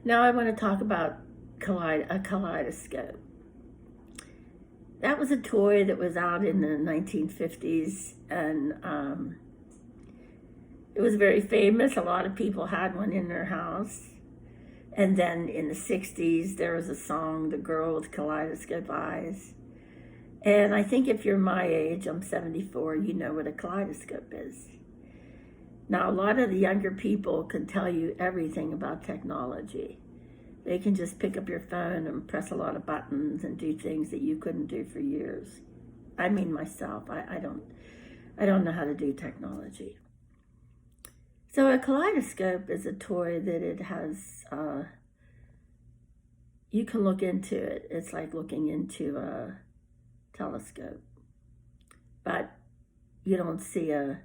Now I want to talk about a kaleidoscope. That was a toy that was out in the 1950s, and it was very famous. A lot of people had one in their house. And then in the 60s, there was a song, The Girl with Kaleidoscope Eyes. And I think if you're my age, I'm 74, you know what a kaleidoscope is. Now, a lot of the younger people can tell you everything about technology. They can just pick up your phone and press a lot of buttons and do things that you couldn't do for years. I mean myself, I don't know how to do technology. So a kaleidoscope is a toy that it has, you can look into it. It's like looking into a telescope, but you don't see a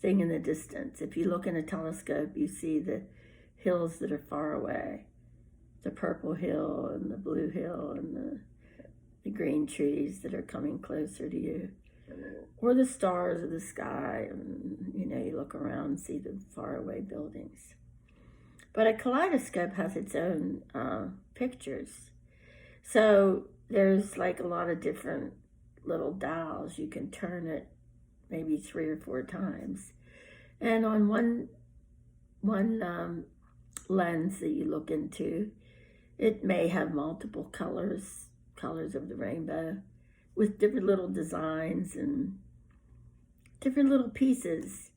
thing in the distance. If you look in a telescope, you see the hills that are far away, the purple hill and the blue hill and the green trees that are coming closer to you, or the stars of the sky. And, you look around and see the faraway buildings. But a kaleidoscope has its own pictures. So there's like a lot of different little dials. You can turn it maybe 3 or 4 times. And on one lens that you look into, it may have multiple colors of the rainbow, with different little designs and different little pieces.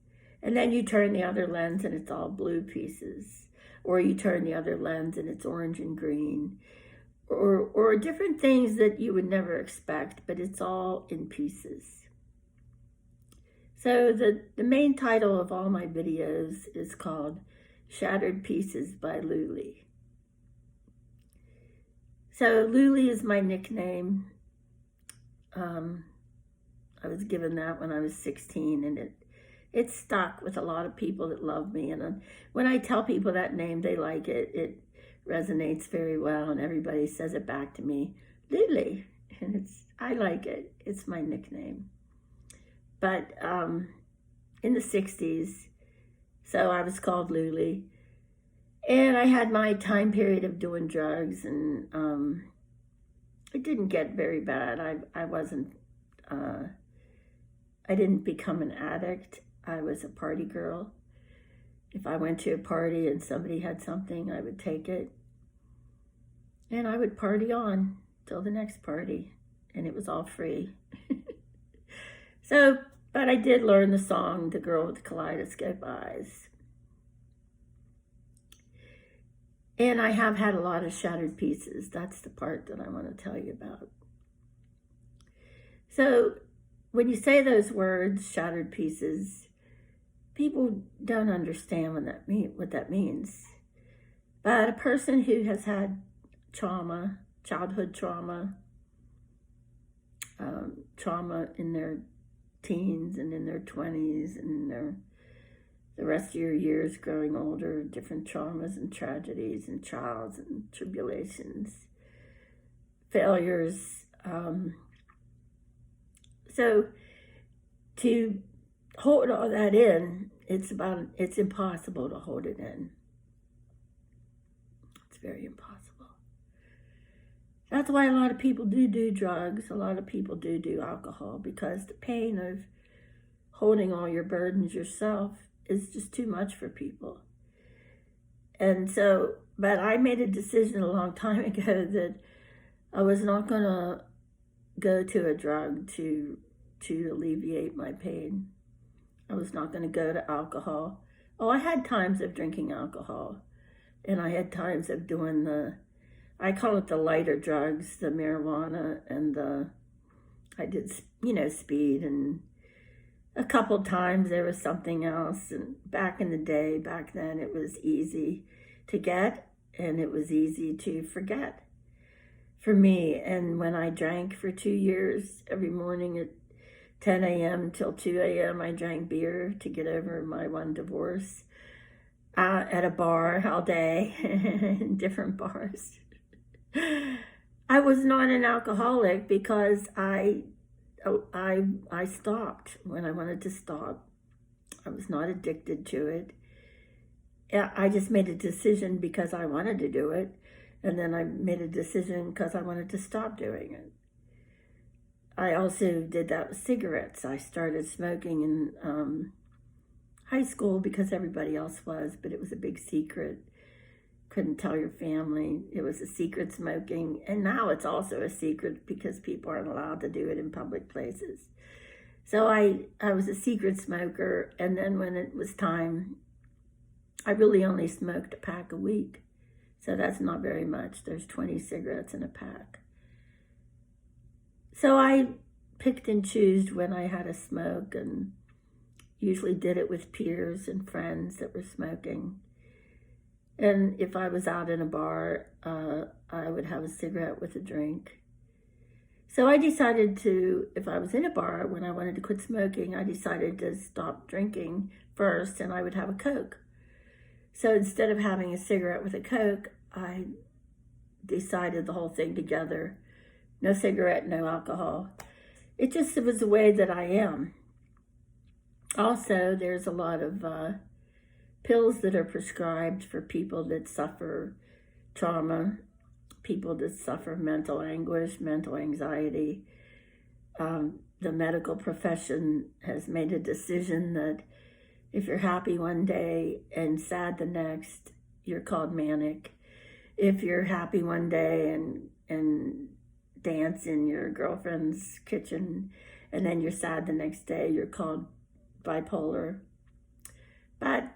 And then you turn the other lens and it's all blue pieces. Or you turn the other lens and it's orange and green. Or different things that you would never expect, but it's all in pieces. So the main title of all my videos is called Shattered Pieces by Luli. So Luli is my nickname. I was given that when I was 16, and it stuck with a lot of people that love me. And when I tell people that name, they like it. It resonates very well, and everybody says it back to me, Luli. And I like it. It's my nickname. But in the 60s, so I was called Luli. And I had my time period of doing drugs, and it didn't get very bad. I didn't become an addict. I was a party girl. If I went to a party and somebody had something, I would take it. And I would party on till the next party, and it was all free. But I did learn the song, The Girl with the Kaleidoscope Eyes. And I have had a lot of shattered pieces. That's the part that I want to tell you about. So when you say those words, shattered pieces, people don't understand what that means. But a person who has had trauma, childhood trauma, trauma in their teens and in their 20s and in the rest of your years growing older, different traumas and tragedies and trials and tribulations, failures. So to hold all that in, it's impossible to hold it in. It's very impossible. That's why a lot of people do drugs. A lot of people do alcohol, because the pain of holding all your burdens yourself is just too much for people. And so, but I made a decision a long time ago that I was not going to go to a drug to alleviate my pain. I was not going to go to alcohol. Oh, I had times of drinking alcohol, and I had times of doing I call it the lighter drugs, the marijuana, and I did, speed, and a couple times there was something else. And back then, it was easy to get, and it was easy to forget for me. And when I drank for 2 years, every morning at 10 a.m. till 2 a.m., I drank beer to get over my one divorce at a bar all day, in different bars. I was not an alcoholic because I stopped when I wanted to stop. I was not addicted to it. Yeah, I just made a decision because I wanted to do it, and then I made a decision because I wanted to stop doing it. I also did that with cigarettes. I started smoking in high school because everybody else was, but it was a big secret. Couldn't tell your family. It was a secret smoking, and now it's also a secret because people aren't allowed to do it in public places. So I was a secret smoker, and then when it was time, I really only smoked a pack a week. So that's not very much. There's 20 cigarettes in a pack. So I picked and chose when I had a smoke, and usually did it with peers and friends that were smoking. And if I was out in a bar, I would have a cigarette with a drink. So I decided to, if I was in a bar when I wanted to quit smoking, I decided to stop drinking first, and I would have a Coke. So instead of having a cigarette with a Coke, I decided the whole thing together. No cigarette, no alcohol. It was the way that I am. Also, there's a lot of pills that are prescribed for people that suffer trauma, people that suffer mental anguish, mental anxiety. The medical profession has made a decision that if you're happy one day and sad the next, you're called manic. If you're happy one day and dance in your girlfriend's kitchen and then you're sad the next day, you're called bipolar. But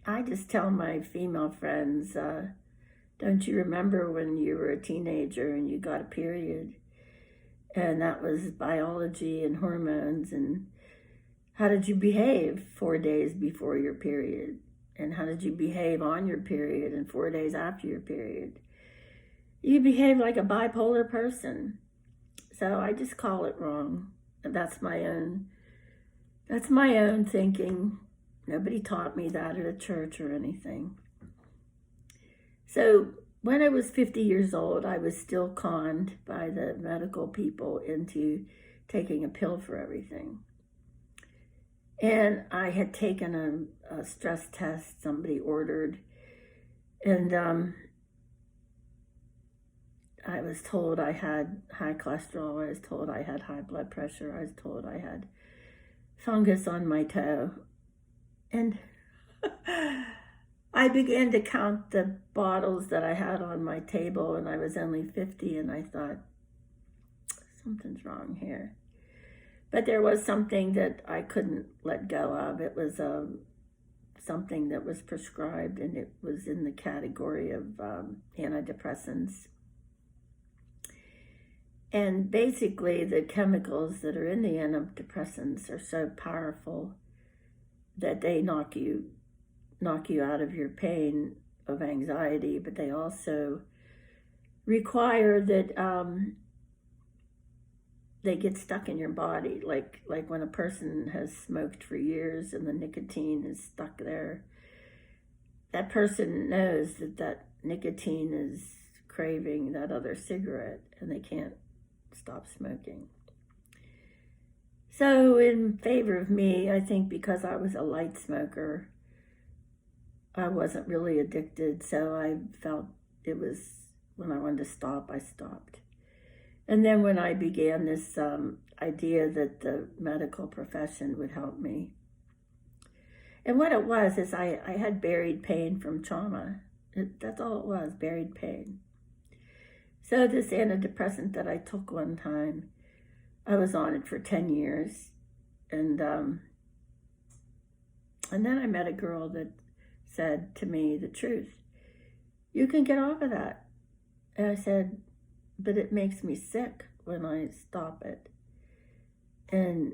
I just tell my female friends, don't you remember when you were a teenager and you got a period? And that was biology and hormones. And how did you behave 4 days before your period? And how did you behave on your period and 4 days after your period? You behave like a bipolar person. So I just call it wrong. And that's my own thinking. Nobody taught me that at a church or anything. So when I was 50 years old, I was still conned by the medical people into taking a pill for everything. And I had taken a stress test somebody ordered, and I was told I had high cholesterol, I was told I had high blood pressure, I was told I had fungus on my toe. And I began to count the bottles that I had on my table, and I was only 50, and I thought, something's wrong here. But there was something that I couldn't let go of. It was something that was prescribed, and it was in the category of antidepressants. And basically, the chemicals that are in the antidepressants are so powerful that they knock you out of your pain of anxiety, but they also require that they get stuck in your body, like when a person has smoked for years and the nicotine is stuck there. That person knows that nicotine is craving that other cigarette, and they can't stop smoking. So in favor of me, I think because I was a light smoker, I wasn't really addicted, so I felt it was, when I wanted to stop, I stopped. And then when I began this idea that the medical profession would help me, and what it was is I had buried pain from trauma. That's all it was, buried pain. So this antidepressant that I took one time, I was on it for 10 years. And then I met a girl that said to me the truth. You can get off of that. And I said, but it makes me sick when I stop it. And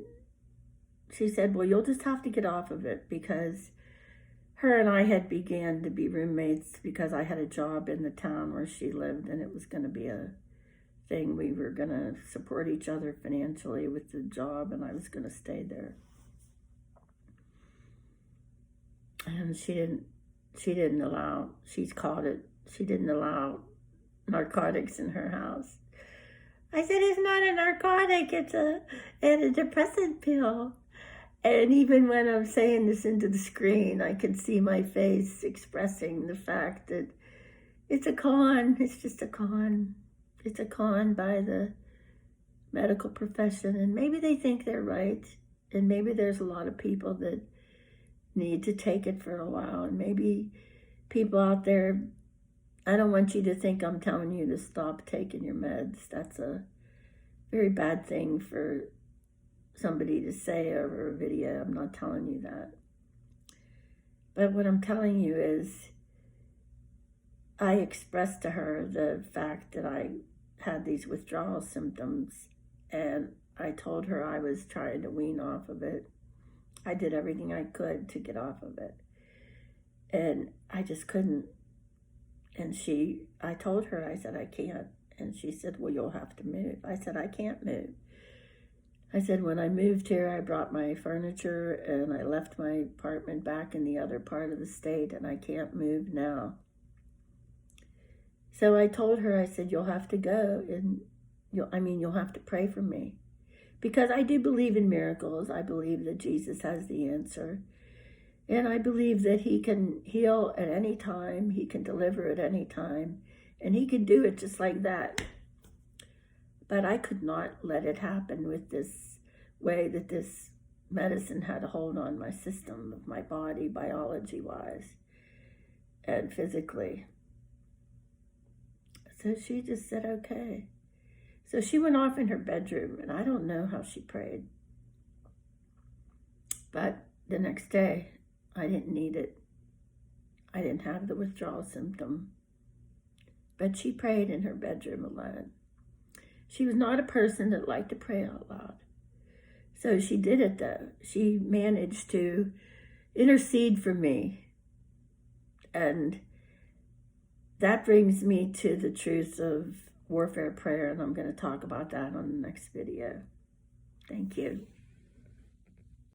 she said, well, you'll just have to get off of it, because her and I had began to be roommates because I had a job in the town where she lived, and it was going to be a thing. We were going to support each other financially with the job, and I was going to stay there. And she didn't allow, she's called it, she didn't allow narcotics in her house. I said, it's not a narcotic, it's an antidepressant pill. And even when I'm saying this into the screen, I can see my face expressing the fact that it's a con. It's just a con. It's a con by the medical profession. And maybe they think they're right. And maybe there's a lot of people that need to take it for a while. And maybe people out there, I don't want you to think I'm telling you to stop taking your meds. That's a very bad thing for somebody to say over a video. I'm not telling you that. But what I'm telling you is I expressed to her the fact that I had these withdrawal symptoms, and I told her I was trying to wean off of it. I did everything I could to get off of it, and I just couldn't. And I told her, I said, I can't. And she said, well, you'll have to move. I said, I can't move. I said, when I moved here, I brought my furniture and I left my apartment back in the other part of the state, and I can't move now. So I told her, I said, you'll have to go, and you'll have to pray for me. Because I do believe in miracles. I believe that Jesus has the answer. And I believe that he can heal at any time. He can deliver at any time. And he can do it just like that. But I could not let it happen with this way that this medicine had a hold on my system of my body, biology-wise and physically. So she just said, okay. So she went off in her bedroom, and I don't know how she prayed. But the next day, I didn't need it. I didn't have the withdrawal symptom. But she prayed in her bedroom alone. She was not a person that liked to pray out loud. So she did it, though. She managed to intercede for me. And that brings me to the truth of warfare prayer, and I'm going to talk about that on the next video. Thank you.